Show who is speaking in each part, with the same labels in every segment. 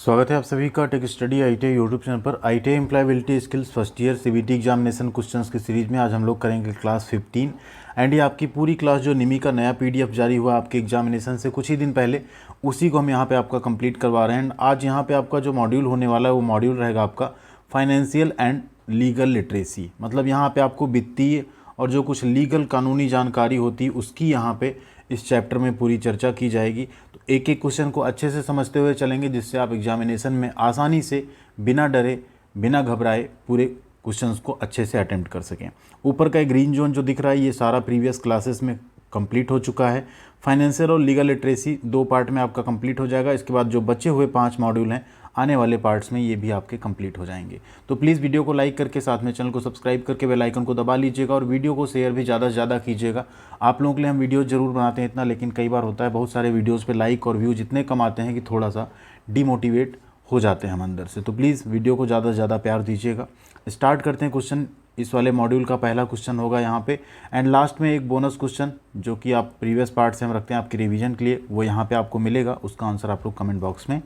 Speaker 1: स्वागत है आप सभी का tech study ITI YouTube channel पर। ITI employability skills first year CBT examination questions की सीरीज में आज हम लोग करेंगे क्लास 15 एंड ये आपकी पूरी क्लास जो निमी का नया पीडीएफ जारी हुआ आपके एग्जामिनेशन से कुछ ही दिन पहले, उसी को हम यहाँ पे आपका कंप्लीट करवा रहे हैं। आज यहाँ पे आपका जो मॉड्यूल होने वाला है वो मॉड्यूल रहेगा आपका फाइनेंशियल एंड लीगल लिटरेसी। मतलब यहाँ पे आपको वित्तीय और जो कुछ लीगल कानूनी जानकारी होती है उसकी यहाँ पे इस चैप्टर में पूरी चर्चा की जाएगी। तो एक एक क्वेश्चन को अच्छे से समझते हुए चलेंगे जिससे आप एग्जामिनेशन में आसानी से बिना डरे बिना घबराए पूरे क्वेश्चंस को अच्छे से अटेम्प्ट कर सकें। ऊपर का एक ग्रीन जोन जो दिख रहा है ये सारा प्रीवियस क्लासेस में कंप्लीट हो चुका है। फाइनेंशियल और लीगल लिटरेसी 2 पार्ट में आपका कंप्लीट हो जाएगा। इसके बाद जो बचे हुए 5 मॉड्यूल हैं आने वाले पार्ट्स में ये भी आपके कंप्लीट हो जाएंगे। तो प्लीज़ वीडियो को लाइक करके साथ में चैनल को सब्सक्राइब करके बेल आइकन को दबा लीजिएगा और वीडियो को शेयर भी ज़्यादा से ज़्यादा कीजिएगा। आप लोगों के लिए हम वीडियो जरूर बनाते हैं इतना, लेकिन कई बार होता है बहुत सारे वीडियोज़ पे लाइक और व्यूज़ इतने कम आते हैं कि थोड़ा सा डिमोटिवेट हो जाते हैं हम अंदर से। तो प्लीज़ वीडियो को ज़्यादा से ज़्यादा प्यार दीजिएगा। स्टार्ट करते हैं क्वेश्चन। इस वाले मॉड्यूल का पहला क्वेश्चन होगा यहाँ पे एंड लास्ट में एक बोनस क्वेश्चन जो कि आप प्रीवियस पार्ट से हम रखते हैं आपकी रिवीजन के लिए, वो यहाँ पे आपको मिलेगा। उसका आंसर आप लोग कमेंट बॉक्स में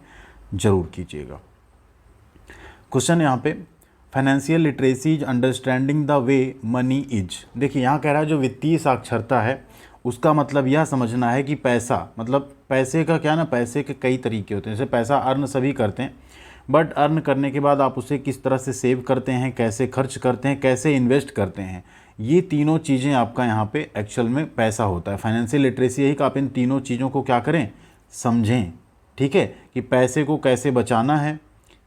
Speaker 1: ज़रूर कीजिएगा। क्वेश्चन यहाँ पे financial literacy is understanding the way money is. देखिए यहाँ कह रहा है जो वित्तीय साक्षरता है उसका मतलब यह समझना है कि पैसा, मतलब पैसे का क्या ना, पैसे के कई तरीके होते हैं। जैसे पैसा अर्न सभी करते हैं, बट अर्न करने के बाद आप उसे किस तरह से सेव करते हैं, कैसे खर्च करते हैं, कैसे इन्वेस्ट करते हैं, ये तीनों चीज़ें आपका यहाँ पे एक्चुअल में पैसा होता है। फाइनेंशियल लिटरेसी यही कि आप इन तीनों चीज़ों को क्या करें, समझें। ठीक है, कि पैसे को कैसे बचाना है,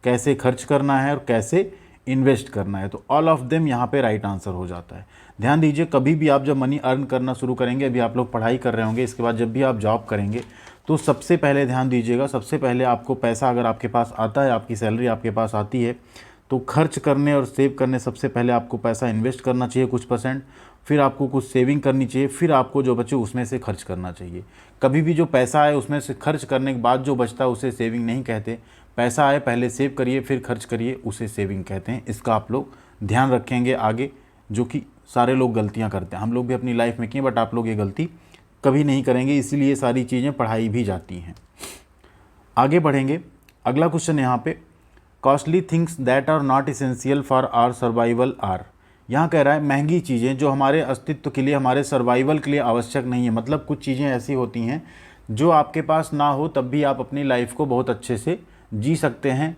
Speaker 1: कैसे खर्च करना है और कैसे इन्वेस्ट करना है। तो ऑल ऑफ देम यहाँ पे राइट आंसर हो जाता है। ध्यान दीजिए, कभी भी आप जब मनी अर्न करना शुरू करेंगे, अभी आप लोग पढ़ाई कर रहे होंगे, इसके बाद जब भी आप जॉब करेंगे तो सबसे पहले ध्यान दीजिएगा, सबसे पहले आपको पैसा अगर आपके पास आता है, आपकी सैलरी आपके पास आती है, तो खर्च करने और सेव करने सबसे पहले आपको पैसा इन्वेस्ट करना चाहिए कुछ %, फिर आपको कुछ सेविंग करनी चाहिए, फिर आपको जो बचे उसमें से खर्च करना चाहिए। कभी भी जो पैसा आए उसमें से खर्च करने के बाद जो बचता है उसे सेविंग नहीं कहते। पैसा आए पहले सेव करिए फिर खर्च करिए, उसे सेविंग कहते हैं। इसका आप लोग ध्यान रखेंगे आगे, जो कि सारे लोग गलतियां करते हैं। हम लोग भी अपनी लाइफ में किए, बट आप लोग ये गलती कभी नहीं करेंगे, इसीलिए सारी चीज़ें पढ़ाई भी जाती हैं। आगे बढ़ेंगे। अगला क्वेश्चन यहाँ पे, costly things that are not essential for our survival are. यहाँ कह रहा है महंगी चीज़ें जो हमारे अस्तित्व के लिए, हमारे सर्वाइवल के लिए आवश्यक नहीं है। मतलब कुछ चीज़ें ऐसी होती हैं जो आपके पास ना हो तब भी आप अपनी लाइफ को बहुत अच्छे से जी सकते हैं।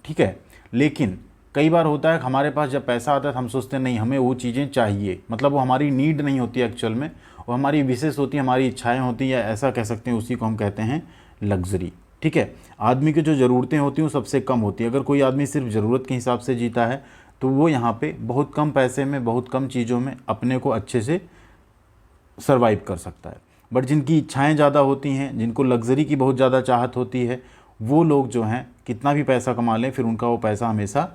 Speaker 1: ठीक है, लेकिन कई बार होता है हमारे पास जब पैसा आता है तो हम सोचते हैं नहीं हमें वो चीज़ें चाहिए, मतलब वो हमारी नीड नहीं होती एक्चुअल में, वो हमारी विशेष होती है, हमारी इच्छाएं होती हैं, या ऐसा कह सकते हैं, उसी को हम कहते हैं लग्जरी। ठीक है, आदमी की जो ज़रूरतें होती हैं वो सबसे कम होती है। अगर कोई आदमी सिर्फ ज़रूरत के हिसाब से जीता है तो वो यहाँ पे बहुत कम पैसे में, बहुत कम चीज़ों में अपने को अच्छे से सर्वाइव कर सकता है। बट जिनकी इच्छाएँ ज़्यादा होती हैं, जिनको लग्जरी की बहुत ज़्यादा चाहत होती है, वो लोग जो हैं कितना भी पैसा कमा लें फिर उनका वो पैसा हमेशा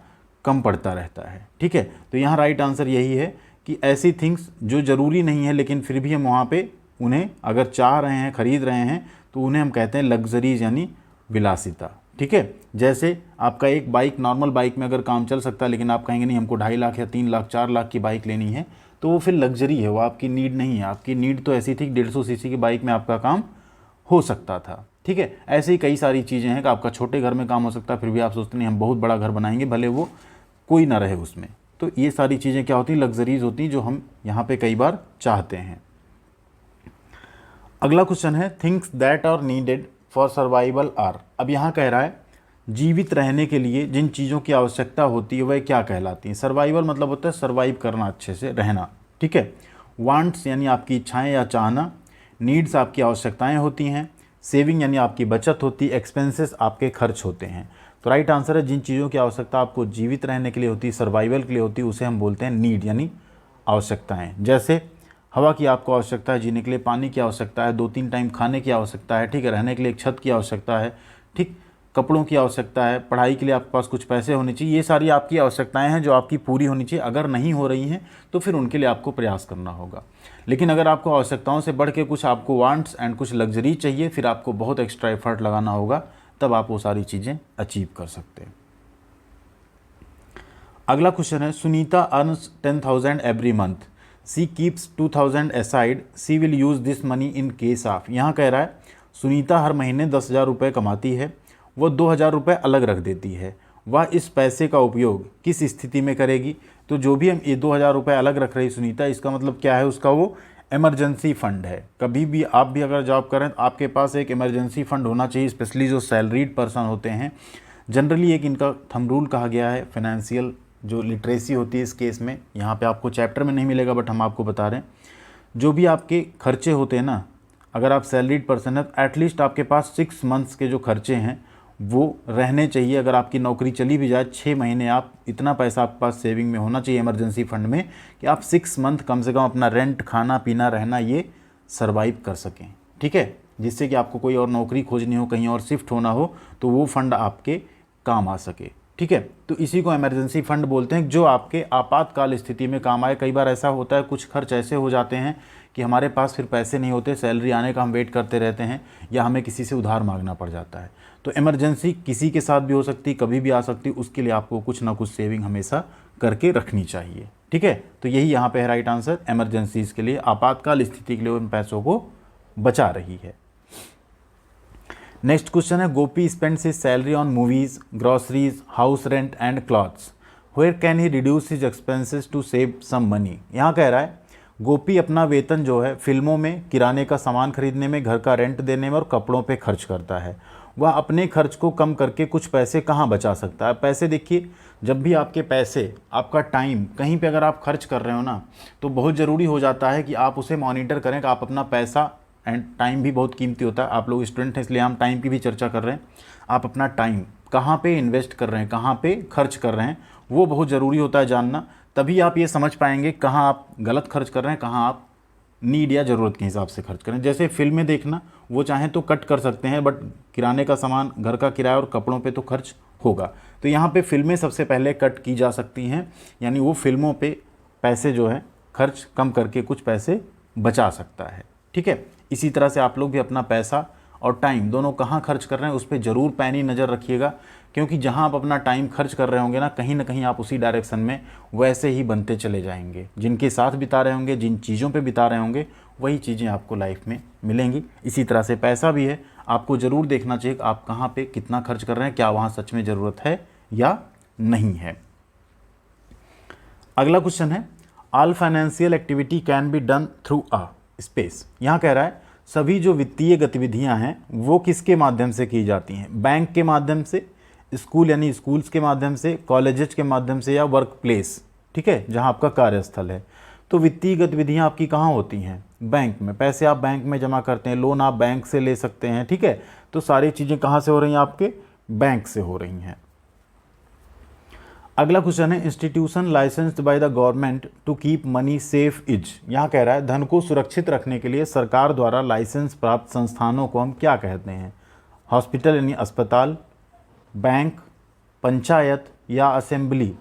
Speaker 1: कम पड़ता रहता है। ठीक है, तो यहाँ राइट आंसर यही है कि ऐसी थिंग्स जो ज़रूरी नहीं है लेकिन फिर भी हम वहाँ पे उन्हें अगर चाह रहे हैं, ख़रीद रहे हैं, तो उन्हें हम कहते हैं लग्जरीज, यानी विलासिता। ठीक है, जैसे आपका एक बाइक, नॉर्मल बाइक में अगर काम चल सकता है, लेकिन आप कहेंगे नहीं हमको 2.5 लाख या 3 लाख 4 लाख की बाइक लेनी है, तो वो फिर लग्जरी है, वो आपकी नीड नहीं है। आपकी नीड तो ऐसी थी 150 सीसी की बाइक में आपका काम हो सकता था। ठीक है, ऐसे ही कई सारी चीज़ें हैं कि आपका छोटे घर में काम हो सकता है, फिर भी आप सोचते नहीं हम बहुत बड़ा घर बनाएंगे, भले वो कोई ना रहे उसमें। तो ये सारी चीज़ें क्या होती हैं, लग्जरीज होती हैं, जो हम यहाँ पे कई बार चाहते हैं। अगला क्वेश्चन है, things that are needed for survival are. अब यहाँ कह रहा है जीवित रहने के लिए जिन चीज़ों की आवश्यकता होती है वह क्या कहलाती हैं। सर्वाइवल मतलब होता है सर्वाइव करना, अच्छे से रहना। ठीक है, वांट्स यानी आपकी इच्छाएँ या चाहना, नीड्स आपकी आवश्यकताएँ होती हैं, सेविंग यानी आपकी बचत होती है, एक्सपेंसेस आपके खर्च होते हैं। तो राइट आंसर है जिन चीज़ों की आवश्यकता आपको जीवित रहने के लिए होती है, सर्वाइवल के लिए होती है, उसे हम बोलते हैं नीड, यानी आवश्यकताएं। जैसे हवा की आपको आवश्यकता है जीने के लिए, पानी की आवश्यकता है, 2-3 टाइम खाने की आवश्यकता है, ठीक है, रहने के लिए एक छत की आवश्यकता है, ठीक, कपड़ों की आवश्यकता है, पढ़ाई के लिए आपके पास कुछ पैसे होने चाहिए। ये सारी आपकी आवश्यकताएं हैं जो आपकी पूरी होनी चाहिए। अगर नहीं हो रही हैं तो फिर उनके लिए आपको प्रयास करना होगा। लेकिन अगर आपको आवश्यकताओं से बढ़ के कुछ आपको वांट्स एंड कुछ लग्जरी चाहिए, फिर आपको बहुत एक्स्ट्रा एफर्ट लगाना होगा, तब आप वो सारी चीज़ें अचीव कर सकते हैं। अगला क्वेश्चन है, Sunita earns 10,000 every month, she keeps 2,000 aside, she will use this money in case of. यहाँ कह रहा है सुनीता हर महीने 10,000 रुपये कमाती है, वो 2,000 रुपये अलग रख देती है। वह इस पैसे का उपयोग किस स्थिति में करेगी? तो जो भी हम ये 2,000 रुपये अलग रख रही सुनीता, इसका मतलब क्या है? उसका वो इमरजेंसी फ़ंड है। कभी भी आप भी अगर जॉब करें तो आपके पास एक इमरजेंसी फ़ंड होना चाहिए, स्पेशली जो सैलरीड पर्सन होते हैं। जनरली एक इनका थंब रूल कहा गया है। फाइनेंशियल जो लिटरेसी होती है इस केस में, यहाँ पे आपको चैप्टर में नहीं मिलेगा बट हम आपको बता रहे हैं, जो भी आपके खर्चे होते हैं ना, अगर आप सैलरीड पर्सन है तो एटलीस्ट आपके पास 6 मंथ्स के जो खर्चे हैं वो रहने चाहिए। अगर आपकी नौकरी चली भी जाए 6 महीने, आप इतना पैसा आपके पास सेविंग में होना चाहिए इमरजेंसी फ़ंड में कि आप 6 मंथ कम से कम अपना रेंट, खाना पीना, रहना ये सर्वाइव कर सकें। ठीक है, जिससे कि आपको कोई और नौकरी खोजनी हो, कहीं और शिफ्ट होना हो तो वो फंड आपके काम आ सके। ठीक है, तो इसी को इमरजेंसी फ़ंड बोलते हैं, जो आपके आपातकाल स्थिति में काम आए। कई बार ऐसा होता है कुछ खर्च ऐसे हो जाते हैं कि हमारे पास फिर पैसे नहीं होते, सैलरी आने का हम वेट करते रहते हैं या हमें किसी से उधार मांगना पड़ जाता है। तो इमरजेंसी किसी के साथ भी हो सकती, कभी भी आ सकती, उसके लिए आपको कुछ ना कुछ सेविंग हमेशा करके रखनी चाहिए। ठीक है, तो यही यहाँ पे है राइट आंसर। इमरजेंसीज के लिए, आपातकाल स्थिति के लिए उन पैसों को बचा रही है। नेक्स्ट क्वेश्चन है, Gopi spends his salary on movies, groceries, house rent and clothes, where can he reduce his expenses to save some money. यहाँ कह रहा है गोपी अपना वेतन जो है फिल्मों में, किराने का सामान खरीदने में, घर का रेंट देने में और कपड़ों पे खर्च करता है। वह अपने खर्च को कम करके कुछ पैसे कहाँ बचा सकता है? पैसे देखिए, जब भी आपके पैसे, आपका टाइम कहीं पे अगर आप खर्च कर रहे हो ना, तो बहुत ज़रूरी हो जाता है कि आप उसे मॉनिटर करें कि आप अपना पैसा, एंड टाइम भी बहुत कीमती होता है, आप लोग स्टूडेंट हैं इसलिए हम टाइम की भी चर्चा कर रहे हैं। आप अपना टाइम कहाँ पे इन्वेस्ट कर रहे हैं, कहाँ पे खर्च कर रहे हैं, वो बहुत ज़रूरी होता है जानना। तभी आप ये समझ पाएंगे कहाँ आप गलत खर्च कर रहे हैं, कहाँ आप नीड या ज़रूरत के हिसाब से खर्च करें। जैसे फिल्में देखना, वो चाहें तो कट कर सकते हैं, बट किराने का सामान, घर का किराया और कपड़ों पे तो खर्च होगा। तो यहाँ पे फिल्में सबसे पहले कट की जा सकती हैं, यानी वो फिल्मों पे पैसे जो है खर्च कम करके कुछ पैसे बचा सकता है। ठीक है, इसी तरह से आप लोग भी अपना पैसा और टाइम दोनों कहाँ खर्च कर रहे हैं उस पर ज़रूर पैनी नज़र रखिएगा, क्योंकि जहाँ आप अपना टाइम खर्च कर रहे होंगे ना कहीं आप उसी डायरेक्शन में वैसे ही बनते चले जाएंगे। जिनके साथ बिता रहे होंगे, जिन चीज़ों पे बिता रहे होंगे, वही चीज़ें आपको लाइफ में मिलेंगी। इसी तरह से पैसा भी है, आपको ज़रूर देखना चाहिए कि आप कहाँ पे कितना खर्च कर रहे हैं, क्या वहाँ सच में ज़रूरत है या नहीं है। अगला क्वेश्चन है, all financial activity can be done through a space. यहाँ कह रहा है सभी जो वित्तीय गतिविधियाँ हैं वो किसके माध्यम से की जाती हैं? बैंक के माध्यम से, स्कूल यानी स्कूल्स के माध्यम से, कॉलेजेस के माध्यम से, या वर्क प्लेस। ठीक है, जहाँ आपका कार्यस्थल है। तो वित्तीय गतिविधियाँ आपकी कहाँ होती हैं? बैंक में। पैसे आप बैंक में जमा करते हैं, लोन आप बैंक से ले सकते हैं। ठीक है, तो सारी चीज़ें कहाँ से हो रही हैं? आपके बैंक से हो रही हैं। अगला क्वेश्चन है, institution licensed by the government to keep money safe is. यहाँ कह रहा है धन को सुरक्षित रखने के लिए सरकार द्वारा लाइसेंस प्राप्त संस्थानों को हम क्या कहते हैं? हॉस्पिटल यानी अस्पताल, बैंक, पंचायत या असेंबली।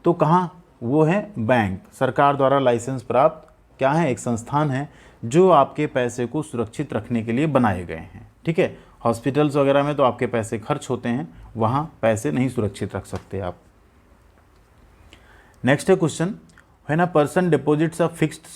Speaker 1: तो कहाँ वो है? बैंक। सरकार द्वारा लाइसेंस प्राप्त क्या है? एक संस्थान है जो आपके पैसे को सुरक्षित रखने के लिए बनाए गए हैं। ठीक है, हॉस्पिटल्स वगैरह में तो आपके पैसे खर्च होते हैं, वहाँ पैसे नहीं सुरक्षित रख सकते आप। नेक्स्ट है question, when a person deposits a fixed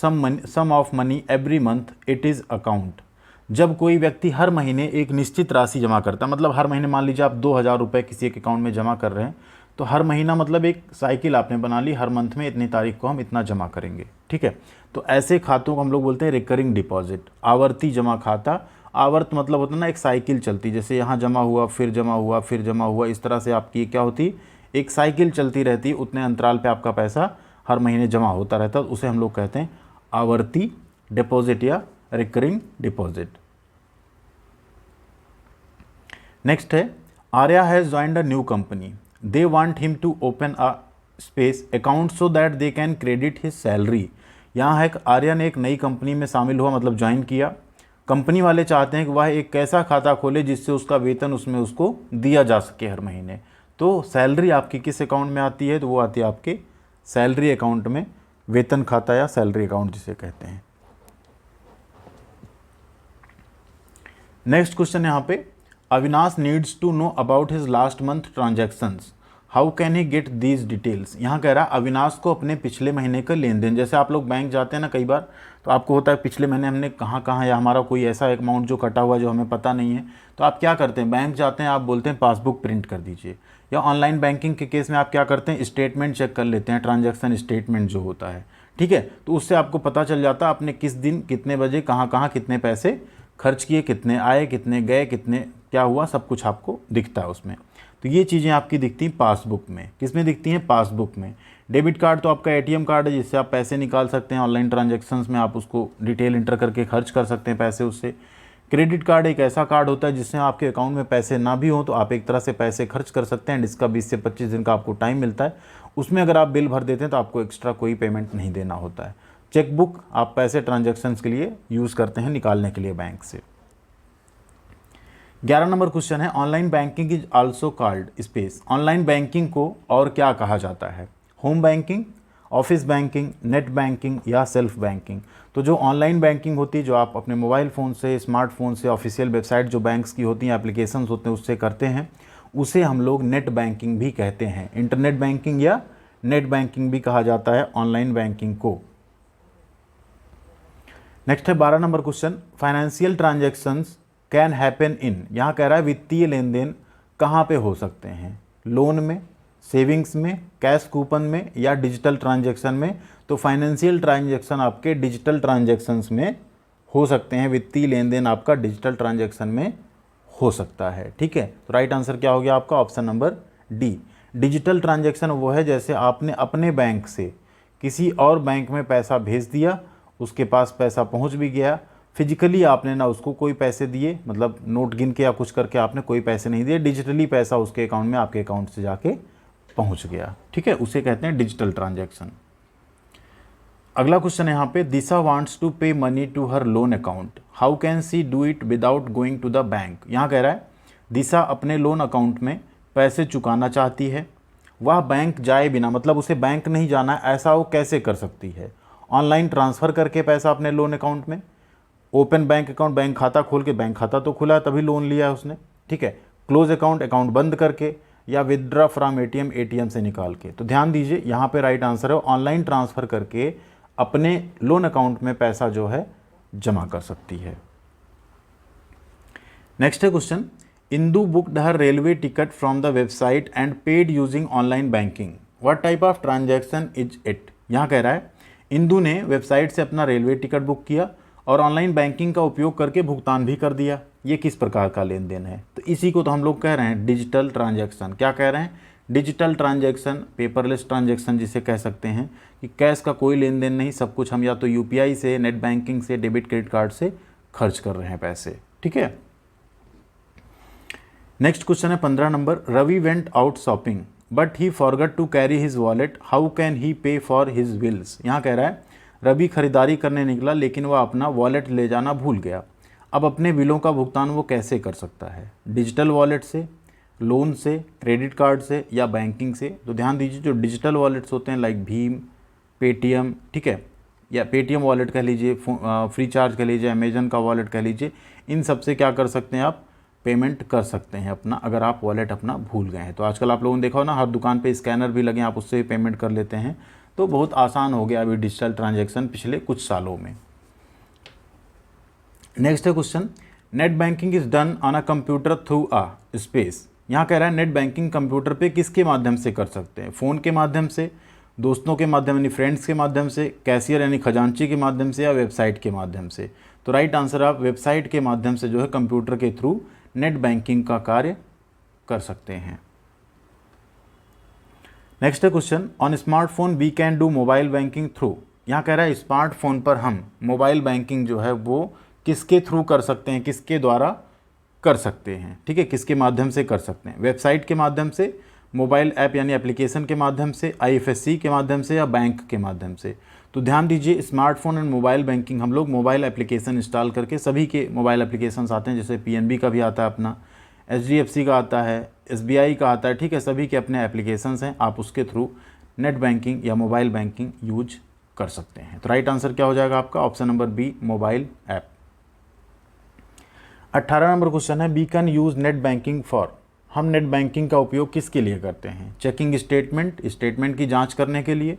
Speaker 1: sum of money every month it is account. जब कोई व्यक्ति हर महीने एक निश्चित राशि जमा करता है, मतलब हर महीने मान लीजिए आप 2,000 रुपये किसी एक अकाउंट में जमा कर रहे हैं, तो हर महीना मतलब एक साइकिल आपने बना ली, हर मंथ में इतनी तारीख को हम इतना जमा करेंगे। ठीक है, तो ऐसे खातों को हम लोग बोलते हैं रिकरिंग डिपॉजिट, आवर्ती जमा खाता। आवर्त मतलब होता है ना एक साइकिल चलती, जैसे यहाँ जमा हुआ, फिर जमा हुआ, फिर जमा हुआ, इस तरह से आपकी क्या होती, एक साइकिल चलती रहती। उतने अंतराल पे आपका पैसा हर महीने जमा होता रहता है, उसे हम लोग कहते हैं आवर्ती डिपॉजिट या रिकरिंग डिपॉजिट। नेक्स्ट है, Arya has joined a new company, they want him to open a space account so that they can credit his salary. यहाँ है आर्या ने एक नई कंपनी में शामिल हुआ, मतलब ज्वाइन किया। कंपनी वाले चाहते हैं कि वह एक ऐसा खाता खोले जिससे उसका वेतन उसमें उसको दिया जा सके हर महीने। तो सैलरी आपकी किस अकाउंट में आती है? तो वो आती है आपके सैलरी अकाउंट में, वेतन खाता या सैलरी अकाउंट जिसे कहते हैं। नेक्स्ट क्वेश्चन यहाँ पे, Avinash needs to know about his last month transactions, how can he get these details. यहाँ कह रहा है अविनाश को अपने पिछले महीने का लेन देन, जैसे आप लोग बैंक जाते हैं ना कई बार, तो आपको होता है पिछले महीने हमने कहाँ कहाँ, या हमारा कोई ऐसा अमाउंट जो कटा हुआ जो हमें पता नहीं है, तो आप क्या करते हैं, बैंक जाते हैं, आप बोलते हैं पासबुक प्रिंट कर दीजिए। या ऑनलाइन बैंकिंग के केस में आप क्या करते हैं, स्टेटमेंट चेक कर लेते हैं, ट्रांजैक्शन स्टेटमेंट जो होता है, ठीक है। तो उससे आपको पता चल जाता है आपने किस दिन कितने बजे कहाँ कहाँ कितने पैसे खर्च किए, कितने आए, कितने गए, कितने क्या हुआ, सब कुछ आपको दिखता है उसमें। तो ये चीज़ें आपकी दिखती हैं पासबुक में। किस में दिखती हैं, पासबुक में। डेबिट कार्ड तो आपका एटीएम कार्ड है जिससे आप पैसे निकाल सकते हैं, ऑनलाइन ट्रांजैक्शंस में आप उसको डिटेल इंटर करके खर्च कर सकते हैं पैसे उससे। क्रेडिट कार्ड एक ऐसा कार्ड होता है जिससे आपके अकाउंट में पैसे ना भी हों तो आप एक तरह से पैसे खर्च कर सकते हैं, जिसका 20 से 25 दिन का आपको टाइम मिलता है। उसमें अगर आप बिल भर देते हैं तो आपको एक्स्ट्रा कोई पेमेंट नहीं देना होता है। चेकबुक आप पैसे ट्रांजैक्शंस के लिए यूज़ करते हैं निकालने के लिए बैंक से। 11 नंबर क्वेश्चन है, online banking is also called space. Online banking को और क्या कहा जाता है, home banking, office banking, net banking या सेल्फ बैंकिंग। तो जो ऑनलाइन बैंकिंग होती है, जो आप अपने मोबाइल फ़ोन से, स्मार्टफोन से, ऑफिशियल वेबसाइट जो बैंक्स की होती हैं, एप्लीकेशंस होते हैं, उससे करते हैं, उसे हम लोग नेट बैंकिंग भी कहते हैं। इंटरनेट बैंकिंग या नेट बैंकिंग भी कहा जाता है ऑनलाइन बैंकिंग को। नेक्स्ट है 12 number question, financial transactions can happen in. यहाँ कह रहा है वित्तीय लेन देन कहाँ पे हो सकते हैं, लोन में, सेविंग्स में, कैश कूपन में या डिजिटल ट्रांजैक्शन में। तो फाइनेंशियल ट्रांजैक्शन आपके डिजिटल ट्रांजैक्शंस में हो सकते हैं, वित्तीय लेन देन आपका डिजिटल ट्रांजैक्शन में हो सकता है, ठीक है। तो राइट आंसर क्या हो गया आपका, option number D. Digital transaction वो है जैसे आपने अपने बैंक से किसी और बैंक में पैसा भेज दिया, उसके पास पैसा पहुंच भी गया, फिजिकली आपने ना उसको कोई पैसे दिए, मतलब नोट गिन के या कुछ करके आपने कोई पैसे नहीं दिए, डिजिटली पैसा उसके अकाउंट में आपके अकाउंट से जाके पहुंच गया, ठीक है, उसे कहते हैं डिजिटल ट्रांजैक्शन। अगला क्वेश्चन है यहाँ पे, Disha wants to pay money to her loan account, how can she do it without going to the bank. यहाँ कह रहा है दिशा अपने लोन अकाउंट में पैसे चुकाना चाहती है, वह बैंक जाए बिना, मतलब उसे बैंक नहीं जाना है, ऐसा वो कैसे कर सकती है, ऑनलाइन ट्रांसफ़र करके पैसा अपने लोन अकाउंट में, ओपन बैंक अकाउंट, बैंक खाता खोल के, बैंक खाता तो खुला है तभी लोन लिया है उसने, ठीक है, क्लोज अकाउंट, अकाउंट बंद करके, या विदड्रॉ फ्रॉम एटीएम, एटीएम से निकाल के। तो ध्यान दीजिए यहाँ पे राइट आंसर है ऑनलाइन ट्रांसफ़र करके अपने लोन अकाउंट में पैसा जो है जमा कर सकती है। नेक्स्ट है question, Indu booked her railway ticket from the website and paid using online banking, what type of transaction is it. यहाँ कह रहा है इंदू ने वेबसाइट से अपना रेलवे टिकट बुक किया और ऑनलाइन बैंकिंग का उपयोग करके भुगतान भी कर दिया, ये किस प्रकार का लेन देन है। तो इसी को तो हम लोग कह रहे हैं डिजिटल ट्रांजैक्शन। क्या कह रहे हैं, डिजिटल ट्रांजैक्शन, पेपरलेस ट्रांजैक्शन जिसे कह सकते हैं, कि कैश का कोई लेन देन नहीं, सब कुछ हम या तो यूपीआई से, नेट बैंकिंग से, डेबिट क्रेडिट कार्ड से खर्च कर रहे हैं पैसे, ठीक है। नेक्स्ट क्वेश्चन है 15 number, Ravi went out shopping but he forgot to carry his wallet, how can he pay for his bills. यहाँ कह रहा है रवि खरीदारी करने निकला लेकिन वह अपना वॉलेट ले जाना भूल गया, अब अपने बिलों का भुगतान वो कैसे कर सकता है, डिजिटल वॉलेट से, लोन से, क्रेडिट कार्ड से या बैंकिंग से। तो ध्यान दीजिए जो डिजिटल वॉलेट्स होते हैं लाइक भीम, पेटीएम, ठीक है, या पेटीएम वॉलेट कह लीजिए, फ्री चार्ज कह लीजिए, अमेजन का वॉलेट कह लीजिए, इन सब से क्या कर सकते हैं आप, पेमेंट कर सकते हैं अपना, अगर आप वॉलेट अपना भूल गए हैं। तो आजकल आप लोगों ने देखा हो ना, हर दुकान पे स्कैनर भी लगे, आप उससे पेमेंट कर लेते हैं, तो बहुत आसान हो गया अभी डिजिटल ट्रांजैक्शन पिछले कुछ सालों में। नेक्स्ट है question, net banking is done on a computer through a space. यहाँ कह रहा है नेट बैंकिंग कंप्यूटर पे किसके माध्यम से कर सकते हैं, फ़ोन के माध्यम से, दोस्तों के माध्यम यानी फ्रेंड्स के माध्यम से, कैशियर यानी खजांची के माध्यम से, या वेबसाइट के माध्यम से। तो राइट आंसर आप वेबसाइट के माध्यम से जो है कंप्यूटर के थ्रू नेट बैंकिंग का कार्य कर सकते हैं। नेक्स्ट है question, on smartphone we can do mobile banking through. यहाँ कह रहा है स्मार्टफोन पर हम मोबाइल बैंकिंग जो है वो किसके थ्रू कर सकते हैं, किसके द्वारा कर सकते हैं, ठीक है, किसके माध्यम से कर सकते हैं, वेबसाइट के माध्यम से, मोबाइल ऐप यानी एप्लीकेशन के माध्यम से, आईएफएससी के माध्यम से, या बैंक के माध्यम से। तो ध्यान दीजिए स्मार्टफोन एंड मोबाइल बैंकिंग हम लोग मोबाइल एप्लीकेशन इंस्टॉल करके, सभी के मोबाइल एप्लीकेशंस आते हैं, जैसे पीएनबी का भी आता है अपना, एचडीएफसी का आता है, एसबीआई का आता है, ठीक है, सभी के अपने एप्लीकेशंस हैं, आप उसके थ्रू नेट बैंकिंग या मोबाइल बैंकिंग यूज कर सकते हैं। तो राइट आंसर क्या हो जाएगा आपका, option number B, mobile app. 18 number question है, we can use net banking for. हम नेट बैंकिंग का उपयोग किसके लिए करते हैं? चेकिंग स्टेटमेंट की जांच करने के लिए,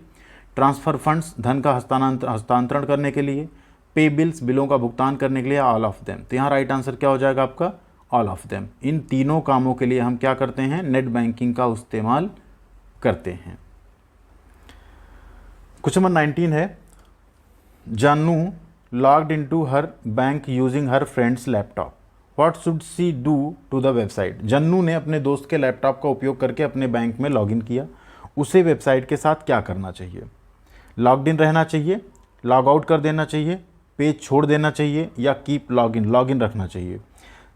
Speaker 1: ट्रांसफ़र फंड्स धन का हस्तांतरण करने के लिए, पे बिल्स बिलों का भुगतान करने के लिए, ऑल ऑफ देम। तो यहाँ राइट आंसर क्या हो जाएगा आपका? All of them. इन तीनों कामों के लिए हम क्या करते हैं? नेट बैंकिंग का इस्तेमाल करते हैं। क्वेश्चन नंबर 19 है, Janu logged into her bank using her friends laptop, what should she do to the website? Jannu ने अपने दोस्त के लैपटॉप का उपयोग करके अपने बैंक में लॉगिन किया, उसे वेबसाइट के साथ क्या करना चाहिए? लॉग्ड इन रहना चाहिए, लॉग आउट कर देना चाहिए, पेज छोड़ देना चाहिए, या कीप लॉगिन रखना चाहिए?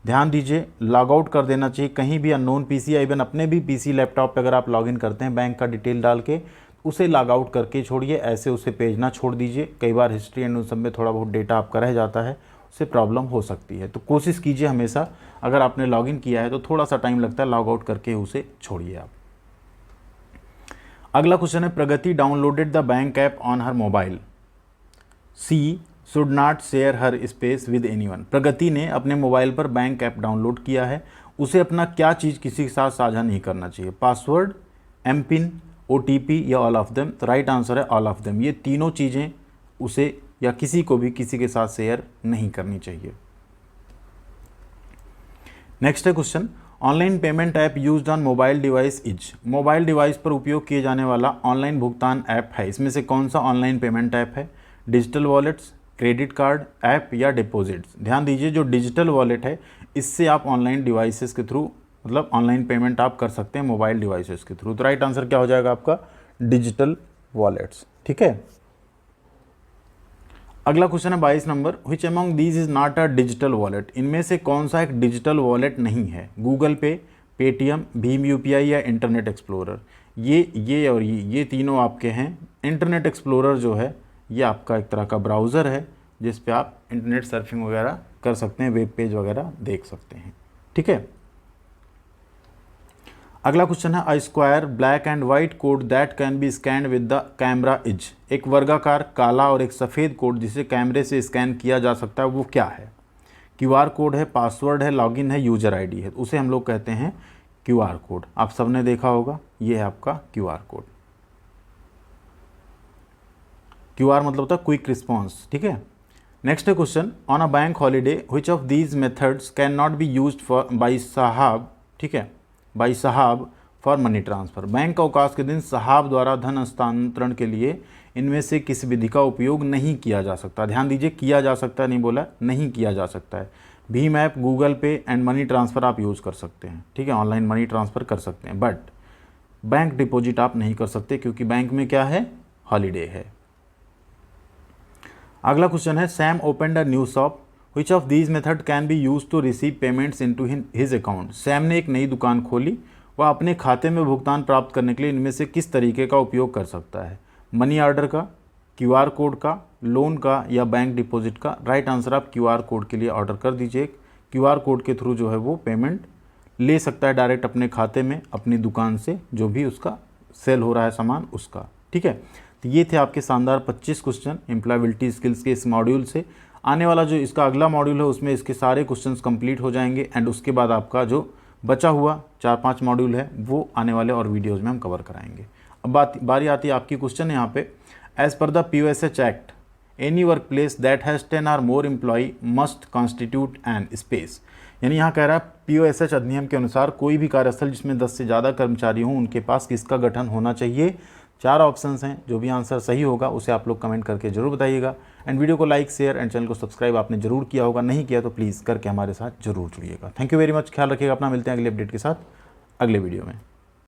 Speaker 1: ध्यान दीजिए, लॉग आउट कर देना चाहिए। कहीं भी अननोन पीसी या इवन अपने भी पीसी लैपटॉप पे अगर आप लॉगिन करते हैं बैंक का डिटेल डाल के, उसे लॉग आउट करके छोड़िए, ऐसे उसे पेज ना छोड़ दीजिए। कई बार हिस्ट्री एंड उन सब में थोड़ा बहुत डेटा आपका रह जाता है, उससे प्रॉब्लम हो सकती है। तो कोशिश कीजिए हमेशा, अगर आपने लॉगिन किया है तो थोड़ा सा टाइम लगता है, लॉग आउट करके उसे छोड़िए आप। अगला क्वेश्चन है, Pragati downloaded the bank app on her mobile, she should not share her space with anyone. Pragati ने अपने मोबाइल पर बैंक ऐप डाउनलोड किया है, उसे अपना क्या चीज़ किसी के साथ साझा नहीं करना चाहिए? पासवर्ड, एम पिन, OTP या ऑल ऑफ देम? तो राइट आंसर है ऑल ऑफ देम। ये तीनों चीज़ें उसे या किसी को भी किसी के साथ शेयर नहीं करनी चाहिए। नेक्स्ट है question, online payment app used on mobile device is. Mobile device पर उपयोग किए जाने वाला ऑनलाइन भुगतान ऐप है, इसमें से कौन सा ऑनलाइन पेमेंट ऐप है? Digital wallets, credit card app या डिपॉजिट्स? ध्यान दीजिए, जो डिजिटल वॉलेट है इससे आप ऑनलाइन डिवाइसेस के थ्रू, मतलब ऑनलाइन पेमेंट आप कर सकते हैं मोबाइल डिवाइसेस के थ्रू। तो राइट आंसर क्या हो जाएगा आपका? Digital wallets. ठीक है। अगला क्वेश्चन है 22 number, which among these is not a digital wallet. इनमें से कौन सा एक डिजिटल वॉलेट नहीं है? गूगल पे, पेटीएम, भीम UPI या इंटरनेट एक्सप्लोरर? ये और ये तीनों आपके हैं। इंटरनेट एक्सप्लोरर जो है ये आपका एक तरह का ब्राउज़र है जिस पे आप इंटरनेट सर्फिंग वगैरह कर सकते हैं, वेब पेज वगैरह देख सकते हैं। ठीक है। अगला क्वेश्चन है, a square black and white code that can be scanned with the camera is. एक वर्गाकार काला और एक सफ़ेद कोड जिसे कैमरे से स्कैन किया जा सकता है, वो क्या है? QR कोड है, पासवर्ड है, लॉगिन है, यूजर ID है? उसे हम लोग कहते हैं QR कोड। आप सबने देखा होगा, ये है आपका QR कोड। QR मतलब होता है क्विक रिस्पॉन्स। ठीक है। नेक्स्ट है question, on a bank holiday which of these methods can not be used for by साहब, ठीक है, बाई साहब फॉर मनी ट्रांसफ़र। बैंक अवकाश के दिन साहब द्वारा धन हस्तांतरण के लिए इनमें से किस विधि का उपयोग नहीं किया जा सकता? ध्यान दीजिए, किया जा सकता है नहीं बोला, नहीं किया जा सकता है। भीम ऐप, गूगल पे एंड मनी ट्रांसफ़र आप यूज़ कर सकते हैं। ठीक है, ऑनलाइन मनी ट्रांसफ़र कर सकते हैं, बट बैंक डिपॉजिट आप नहीं कर सकते क्योंकि बैंक में क्या है? हॉलीडे है। अगला क्वेश्चन है, Sam opened a new shop, which of these method can be use to receive payments into his account. Sam ने एक नई दुकान खोली, वह अपने खाते में भुगतान प्राप्त करने के लिए इनमें से किस तरीके का उपयोग कर सकता है? मनी ऑर्डर का, QR कोड का, लोन का या बैंक डिपॉजिट का? राइट आंसर आप QR कोड के लिए ऑर्डर कर दीजिए। QR कोड के थ्रू जो है वो पेमेंट ले सकता है डायरेक्ट अपने खाते में, अपनी दुकान से, जो भी उसका सेल हो रहा है सामान उसका। ठीक है। तो ये थे आपके शानदार 25 क्वेश्चन एम्प्लॉयबिलिटी स्किल्स के इस मॉड्यूल से। आने वाला जो इसका अगला मॉड्यूल है उसमें इसके सारे क्वेश्चंस कंप्लीट हो जाएंगे एंड उसके बाद आपका जो बचा हुआ 4-5 मॉड्यूल है वो आने वाले और वीडियोज़ में हम कवर कराएंगे। अब बारी आती है आपकी क्वेश्चन यहाँ पे, as per the POSH act any work place that has 10 और more employ must constitute an space. यानी यहाँ कह रहा है POSH अधिनियम के अनुसार कोई भी कार्यस्थल जिसमें 10 से ज़्यादा कर्मचारी हों उनके पास किसका गठन होना चाहिए? 4 ऑप्शंस हैं, जो भी आंसर सही होगा उसे आप लोग कमेंट करके जरूर बताइएगा। एंड वीडियो को लाइक, शेयर एंड चैनल को सब्सक्राइब आपने जरूर किया होगा, नहीं किया तो प्लीज़ करके हमारे साथ जरूर जुड़िएगा। थैंक यू वेरी मच, ख्याल रखिएगा अपना, मिलते हैं अगले अपडेट के साथ अगले वीडियो में।